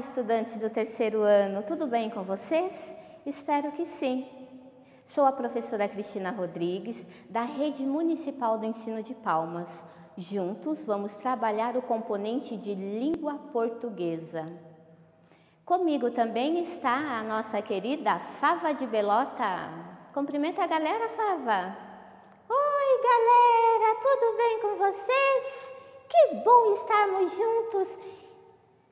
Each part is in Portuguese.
estudantes do terceiro ano, tudo bem com vocês? Espero que sim. Sou a professora Cristina Rodrigues, da Rede Municipal do Ensino de Palmas. Juntos vamos trabalhar o componente de língua portuguesa. Comigo também está a nossa querida Fava de Belota. Cumprimenta a galera, Fava. Oi, galera, tudo bem com vocês? Que bom estarmos juntos.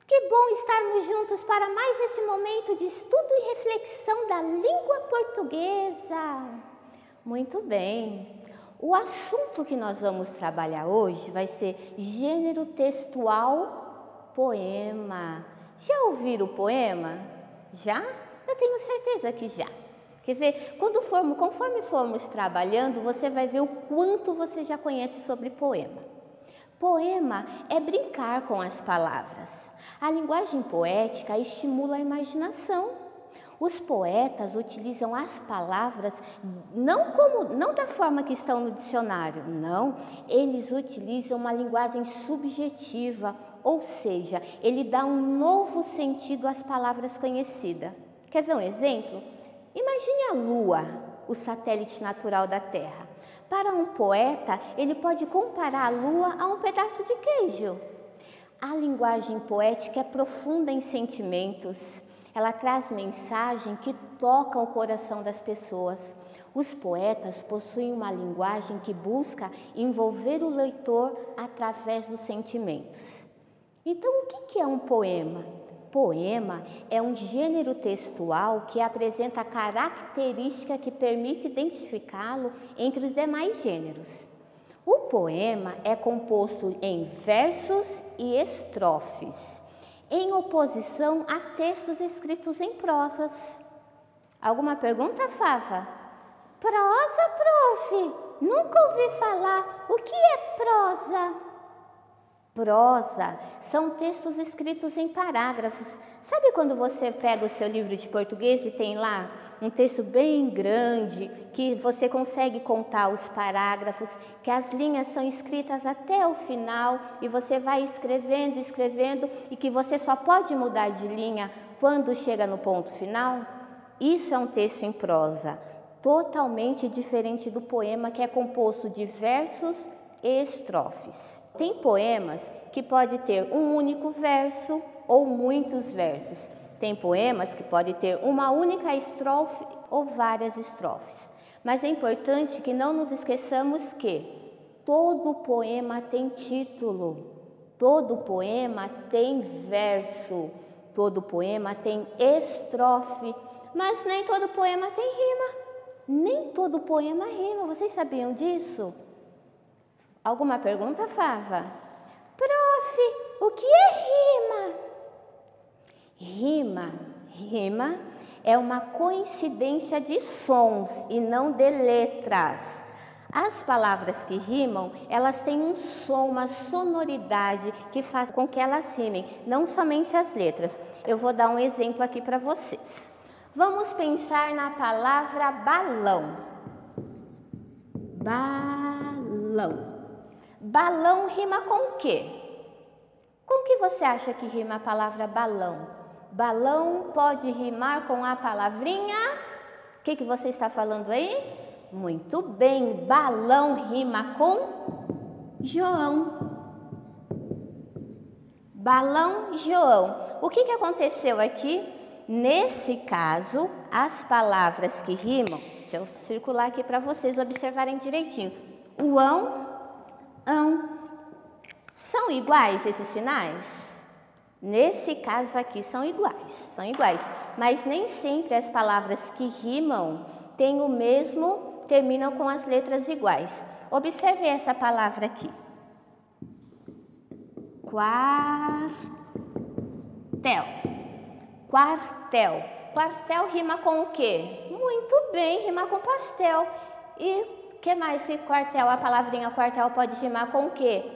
Que bom estarmos juntos para mais esse momento de estudo e reflexão da língua portuguesa. Muito bem. O assunto que nós vamos trabalhar hoje vai ser gênero textual poema. Já ouviram o poema? Já? Eu tenho certeza que já. Quer dizer, conforme formos trabalhando, você vai ver o quanto você já conhece sobre poema. Poema é brincar com as palavras. A linguagem poética estimula a imaginação. Os poetas utilizam as palavras não da forma que estão no dicionário, não. Eles utilizam uma linguagem subjetiva, ou seja, ele dá um novo sentido às palavras conhecidas. Quer ver um exemplo? Imagine a Lua, o satélite natural da Terra. Para um poeta, ele pode comparar a Lua a um pedaço de queijo. A linguagem poética é profunda em sentimentos. Ela traz mensagem que toca o coração das pessoas. Os poetas possuem uma linguagem que busca envolver o leitor através dos sentimentos. Então, o que é um poema? Poema é um gênero textual que apresenta a característica que permite identificá-lo entre os demais gêneros. O poema é composto em versos e estrofes, em oposição a textos escritos em prosas. Alguma pergunta, Fava? Prosa, prof? Nunca ouvi falar. O que é prosa? Prosa são textos escritos em parágrafos. Sabe quando você pega o seu livro de português e tem lá um texto bem grande, que você consegue contar os parágrafos, que as linhas são escritas até o final e você vai escrevendo e que você só pode mudar de linha quando chega no ponto final? Isso é um texto em prosa, totalmente diferente do poema, que é composto de versos e estrofes. Tem poemas que pode ter um único verso ou muitos versos. Tem poemas que pode ter uma única estrofe ou várias estrofes. Mas é importante que não nos esqueçamos que todo poema tem título, todo poema tem verso, todo poema tem estrofe, mas nem todo poema tem rima. Nem todo poema rima. Vocês sabiam disso? Alguma pergunta, Fava? Prof, o que é rima? Rima é uma coincidência de sons e não de letras. As palavras que rimam, elas têm um som, uma sonoridade que faz com que elas rimem, não somente as letras. Eu vou dar um exemplo aqui para vocês. Vamos pensar na palavra balão. Balão. Balão rima com o quê? Com o que você acha que rima a palavra balão? Balão pode rimar com a palavrinha... O que você está falando aí? Muito bem, balão rima com João. Balão, João. O que aconteceu aqui? Nesse caso, as palavras que rimam... Deixa eu circular aqui para vocês observarem direitinho. O ão. São iguais esses sinais? Nesse caso aqui são iguais. Mas nem sempre as palavras que rimam têm o mesmo, terminam com as letras iguais. Observe essa palavra aqui. Quartel. Quartel rima com o quê? Muito bem, rima com pastel. E o que mais que quartel? A palavrinha quartel pode rimar com o quê?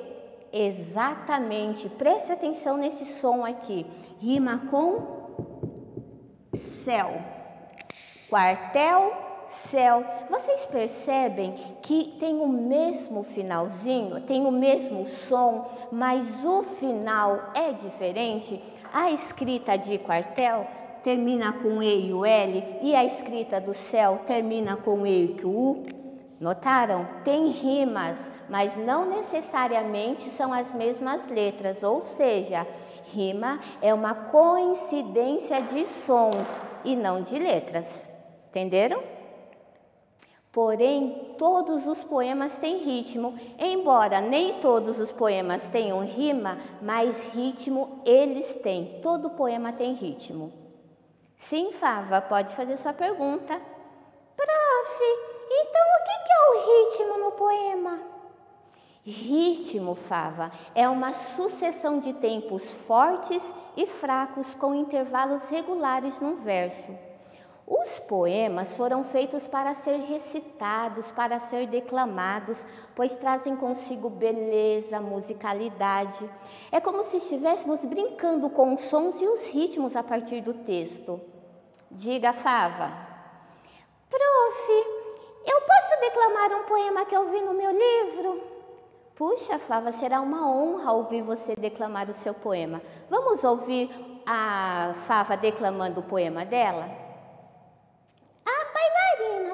Exatamente, preste atenção nesse som aqui. Rima com céu. Quartel, céu. Vocês percebem que tem o mesmo finalzinho, tem o mesmo som, mas o final é diferente? a escrita de quartel termina com E e o L e a escrita do céu termina com E e o U? Notaram? Tem rimas, mas não necessariamente são as mesmas letras, ou seja, rima é uma coincidência de sons e não de letras. Entenderam? Porém, todos os poemas têm ritmo, embora nem todos os poemas tenham rima, mas ritmo eles têm. Todo poema tem ritmo. Sim, Fava, pode fazer sua pergunta. Prof, então o que é o ritmo no poema? Ritmo, Fava, é uma sucessão de tempos fortes e fracos com intervalos regulares num verso. Os poemas foram feitos para ser recitados, para ser declamados, pois trazem consigo beleza, musicalidade. É como se estivéssemos brincando com os sons e os ritmos a partir do texto. Diga, Fava. Prof, eu posso declamar um poema que eu vi no meu livro? Puxa, Fava, será uma honra ouvir você declamar o seu poema. Vamos ouvir a Fava declamando o poema dela?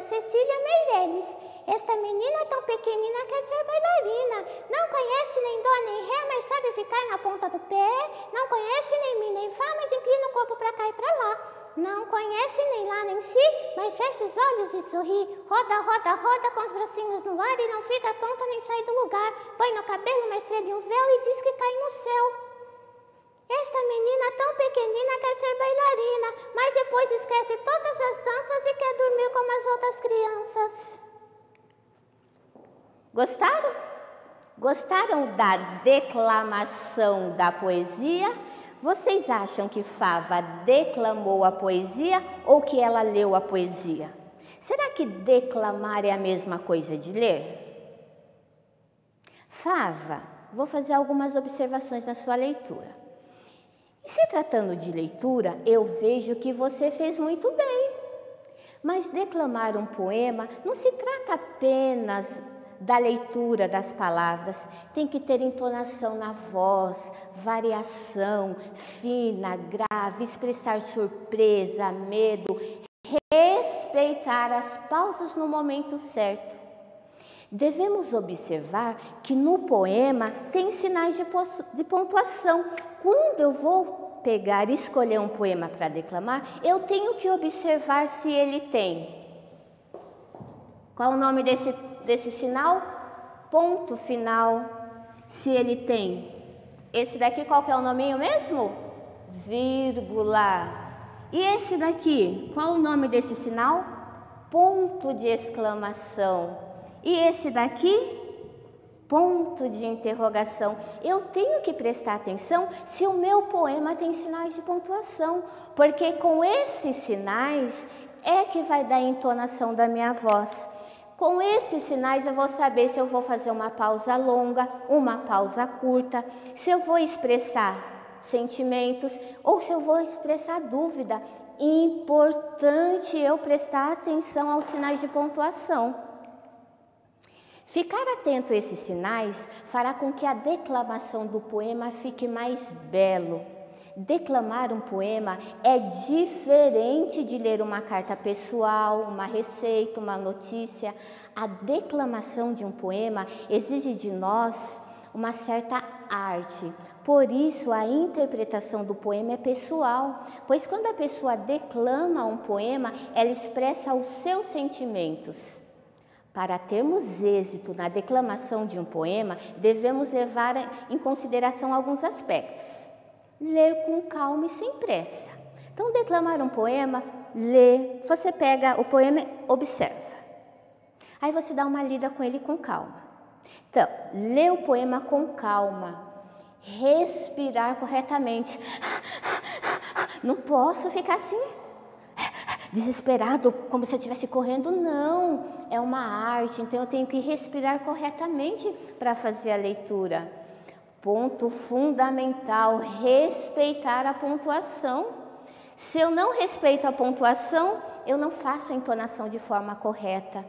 Cecília Meireles, esta menina tão pequenina quer ser bailarina. Não conhece nem dó nem ré, mas sabe ficar na ponta do pé. Não conhece nem mi nem fá, mas inclina o corpo pra cá e pra lá. Não conhece nem lá nem si, mas fecha os olhos e sorri. Roda, roda, roda com os bracinhos no ar e não fica tonta nem sai do lugar. Põe no cabelo uma estrela e um véu e diz que cai no céu. Esta menina tão pequenina quer ser bailarina, mas depois esquece todas as danças e quer dormir como as outras crianças. Gostaram? Gostaram da declamação da poesia? Vocês acham que Fava declamou a poesia ou que ela leu a poesia? Será que declamar é a mesma coisa de ler? Fava, vou fazer algumas observações na sua leitura. Se tratando de leitura, eu vejo que você fez muito bem. Mas declamar um poema não se trata apenas da leitura das palavras. Tem que ter entonação na voz, variação, fina, grave, expressar surpresa, medo, respeitar as pausas no momento certo. Devemos observar que no poema tem sinais de pontuação. Quando eu vou pegar e escolher um poema para declamar, eu tenho que observar se ele tem. Qual é o nome desse sinal? Ponto final. Se ele tem. Esse daqui, qual que é o nominho mesmo? Vírgula. E esse daqui, qual o nome desse sinal? Ponto de exclamação. E esse daqui? Ponto de interrogação. Eu tenho que prestar atenção se o meu poema tem sinais de pontuação, porque com esses sinais é que vai dar a entonação da minha voz. Com esses sinais eu vou saber se eu vou fazer uma pausa longa, uma pausa curta, se eu vou expressar sentimentos ou se eu vou expressar dúvida. Importante eu prestar atenção aos sinais de pontuação. Ficar atento a esses sinais fará com que a declamação do poema fique mais belo. Declamar um poema é diferente de ler uma carta pessoal, uma receita, uma notícia. A declamação de um poema exige de nós uma certa arte. Por isso, a interpretação do poema é pessoal, pois quando a pessoa declama um poema, ela expressa os seus sentimentos. Para termos êxito na declamação de um poema, devemos levar em consideração alguns aspectos. Ler com calma e sem pressa. Então, declamar um poema, lê, você pega o poema e observa. Aí você dá uma lida com ele com calma. Então, lê o poema com calma. Respirar corretamente. Não posso ficar assim, desesperado, como se eu estivesse correndo, não. É uma arte, então eu tenho que respirar corretamente para fazer a leitura. Ponto fundamental, respeitar a pontuação. Se eu não respeito a pontuação, eu não faço a entonação de forma correta.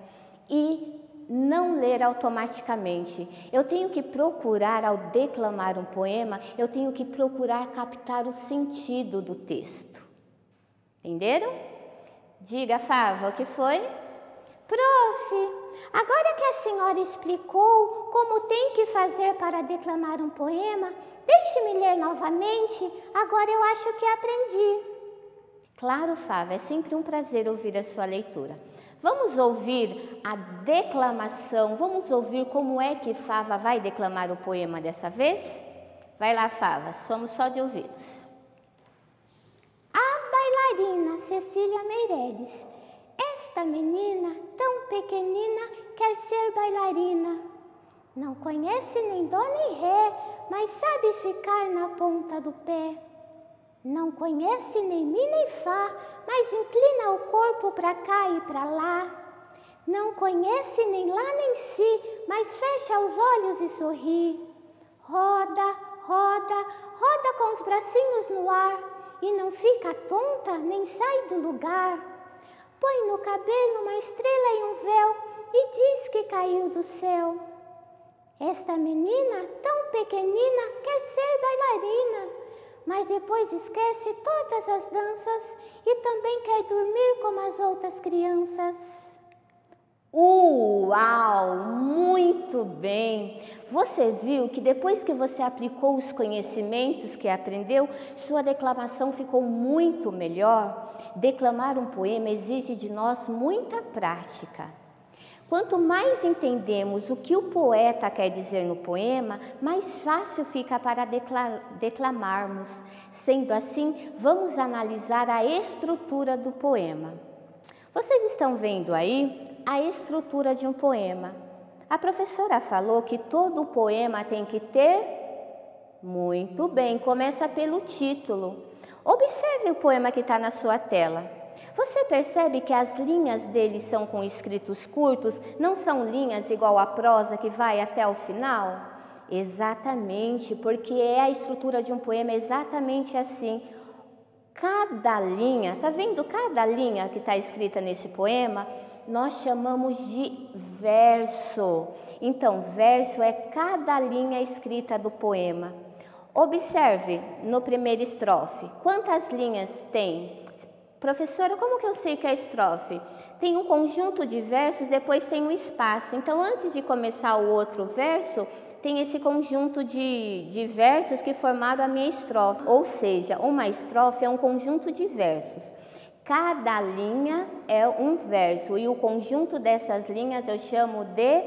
E não ler automaticamente. Eu tenho que procurar, ao declamar um poema, eu tenho que procurar captar o sentido do texto. Entenderam? Diga, Fava, o que foi? Prof, agora que a senhora explicou como tem que fazer para declamar um poema, deixe-me ler novamente, agora eu acho que aprendi. Claro, Fava, é sempre um prazer ouvir a sua leitura. Vamos ouvir a declamação, vamos ouvir como é que Fava vai declamar o poema dessa vez? Vai lá, Fava, somos só de ouvidos. A bailarina Cecília Meireles. Esta menina, tão pequenina, quer ser bailarina. Não conhece nem dó nem ré, mas sabe ficar na ponta do pé. Não conhece nem mi nem fá, mas inclina o corpo para cá e para lá. Não conhece nem lá nem si, mas fecha os olhos e sorri. Roda, roda, roda com os bracinhos no ar e não fica tonta nem sai do lugar. Põe no cabelo uma estrela e um véu e diz que caiu do céu. Esta menina, tão pequenina, quer ser bailarina, mas depois esquece todas as danças e também quer dormir como as outras crianças. Uau! Muito bem! Você viu que depois que você aplicou os conhecimentos que aprendeu, sua declamação ficou muito melhor? Declamar um poema exige de nós muita prática. Quanto mais entendemos o que o poeta quer dizer no poema, mais fácil fica para declamarmos. Sendo assim, vamos analisar a estrutura do poema. Vocês estão vendo aí a estrutura de um poema. A professora falou que todo poema tem que ter... Muito bem, começa pelo título. Observe o poema que está na sua tela. Você percebe que as linhas dele são com escritos curtos, não são linhas igual a prosa que vai até o final? Exatamente, porque é a estrutura de um poema exatamente assim. Cada linha, tá vendo cada linha que está escrita nesse poema? Nós chamamos de verso. Então, verso é cada linha escrita do poema. Observe no primeiro estrofe. Quantas linhas tem? Professora, como que eu sei que é estrofe? Tem um conjunto de versos, depois tem um espaço. Então, antes de começar o outro verso, tem esse conjunto de versos que formaram a minha estrofe. Ou seja, uma estrofe é um conjunto de versos. Cada linha é um verso e o conjunto dessas linhas eu chamo de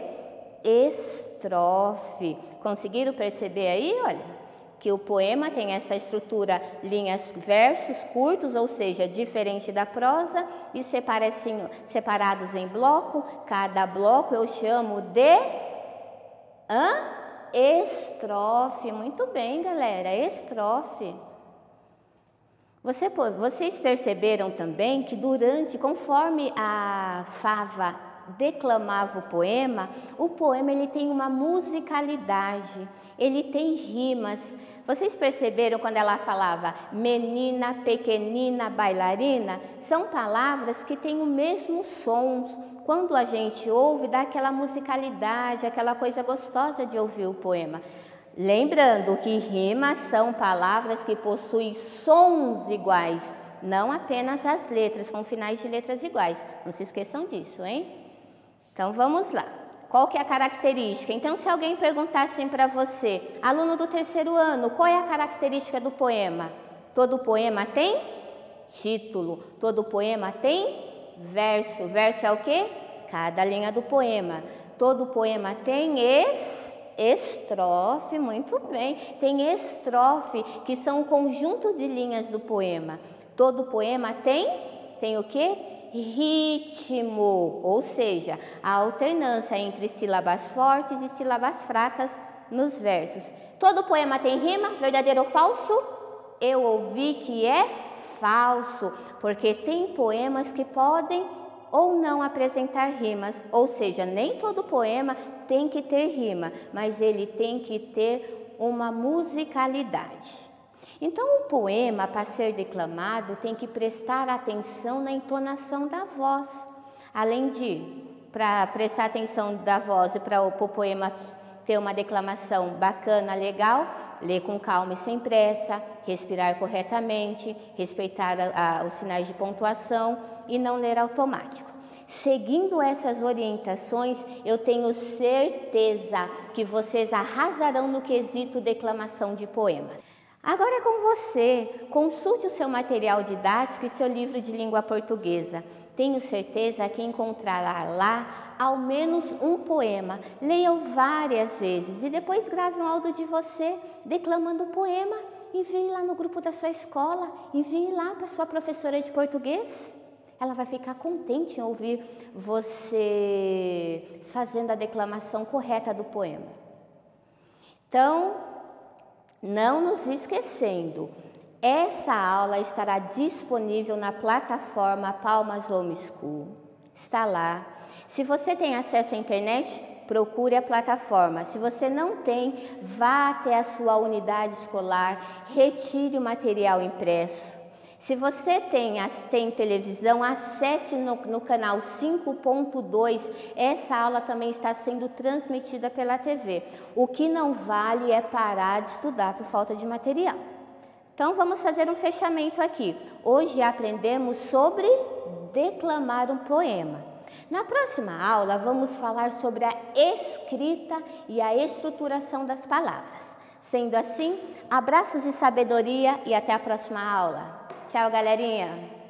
estrofe. Conseguiram perceber aí? Olha, que o poema tem essa estrutura, linhas, versos curtos, ou seja, diferente da prosa, e separados em bloco. Cada bloco eu chamo de estrofe. Muito bem, galera, estrofe. Vocês perceberam também que conforme a Fava declamava o poema ele tem uma musicalidade, ele tem rimas. Vocês perceberam quando ela falava menina, pequenina, bailarina? São palavras que têm o mesmo som. Quando a gente ouve, dá aquela musicalidade, aquela coisa gostosa de ouvir o poema. Lembrando que rimas são palavras que possuem sons iguais, não apenas as letras, com finais de letras iguais. Não se esqueçam disso, hein? Então vamos lá. Qual que é a característica? Então, se alguém perguntar assim para você, aluno do terceiro ano, qual é a característica do poema? Todo poema tem título, todo poema tem verso. Verso é o quê? Cada linha do poema. Todo poema tem estrofe, muito bem. Tem estrofe, que são um conjunto de linhas do poema. Todo poema tem o quê? Ritmo, ou seja, a alternância entre sílabas fortes e sílabas fracas nos versos. Todo poema tem rima, verdadeiro ou falso? Eu ouvi que é falso, porque tem poemas que podem ou não apresentar rimas, ou seja, nem todo poema tem que ter rima, mas ele tem que ter uma musicalidade. Então, o poema, para ser declamado, tem que prestar atenção na entonação da voz, além de para prestar atenção da voz e para o poema ter uma declamação bacana, legal, ler com calma e sem pressa, respirar corretamente, respeitar os sinais de pontuação e não ler automático. Seguindo essas orientações, eu tenho certeza que vocês arrasarão no quesito declamação de poemas. Agora é com você. Consulte o seu material didático e seu livro de língua portuguesa. Tenho certeza que encontrará lá ao menos um poema. Leia-o várias vezes e depois grave um áudio de você declamando o poema. Envie lá no grupo da sua escola, envie lá para sua professora de português. Ela vai ficar contente em ouvir você fazendo a declamação correta do poema. Então, não nos esquecendo, essa aula estará disponível na plataforma Palmas Homeschool. Está lá. Se você tem acesso à internet, procure a plataforma. Se você não tem, vá até a sua unidade escolar, retire o material impresso. Se você tem televisão, acesse no canal 5.2, essa aula também está sendo transmitida pela TV. O que não vale é parar de estudar por falta de material. Então vamos fazer um fechamento aqui. Hoje aprendemos sobre declamar um poema. Na próxima aula vamos falar sobre a escrita e a estruturação das palavras. Sendo assim, abraços e sabedoria e até a próxima aula. Tchau, galerinha!